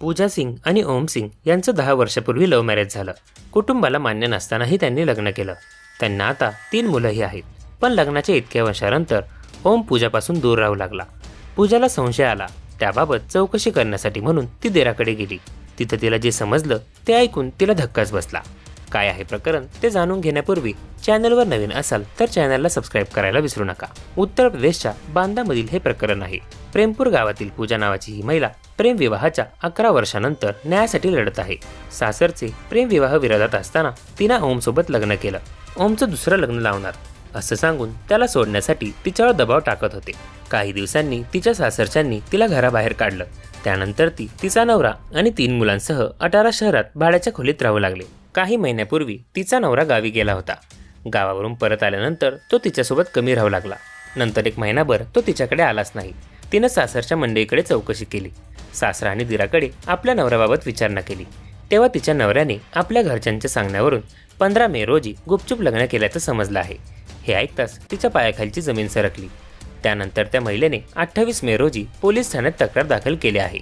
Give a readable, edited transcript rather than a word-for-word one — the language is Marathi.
पूजा सिंग आणि ओम सिंग यांचं 10 वर्षापूर्वी लव्ह मॅरेज झालं. कुटुंबाला मान्य नसतानाही त्यांनी लग्न केलं. त्यांना आता 3 मुलंही आहेत. पण लग्नाच्या इतक्या वर्षानंतर ओम पूजापासून दूर राहू लागला. पूजाला संशय आला. त्याबाबत चौकशी करण्यासाठी म्हणून ती देराकडे गेली. तिथं तिला जे समजलं ते ऐकून तिला धक्काच बसला. काय आहे प्रकरण ते जाणून घेण्यापूर्वी चॅनलवर नवीन असाल तर चॅनलला सबस्क्राईब करायला विसरू नका. उत्तर प्रदेशच्या बांदामधील हे प्रकरण आहे. प्रेमपूर गावातील पूजा नावाची ही महिला प्रेमविवाहाच्या 11 वर्षानंतर न्यायासाठी लढत आहे. सासरचे प्रेमविवाह विरोधात असताना तिनं ओमसोबत लग्न केलं. ओमचं दुसरं लग्न लावणार असं सांगून त्याला सोडण्यासाठी तिच्यावर दबाव टाकत होते. काही दिवसांनी तिच्या सासरच्यांनी तिला घराबाहेर काढलं. त्यानंतर ती तिचा नवरा आणि 3 मुलांसह 18 शहरात भाड्याच्या खोलीत राहू लागले. काही महिन्यापूर्वी तिचा नवरा गावी गेला होता. गावावरून परत आल्यानंतर तो तिच्यासोबत कमी राहू लागला. नंतर 1 महिनाभर तो तिच्याकडे आलाच नाही. तिनं सासरच्या मंडळीकडे चौकशी केली. सासरा आणि दिराकडे आपल्या नवऱ्याबाबत विचारणा केली. तेव्हा तिच्या नवऱ्याने आपल्या घरच्यांच्या सांगण्यावरून 15 मे रोजी गुपचूप लग्न केल्याचं समजलं आहे. हे ऐकताच तिच्या पायाखालची जमीन सरकली. त्यानंतर त्या महिलेने 28 मे रोजी पोलीस ठाण्यात तक्रार दाखल केली आहे.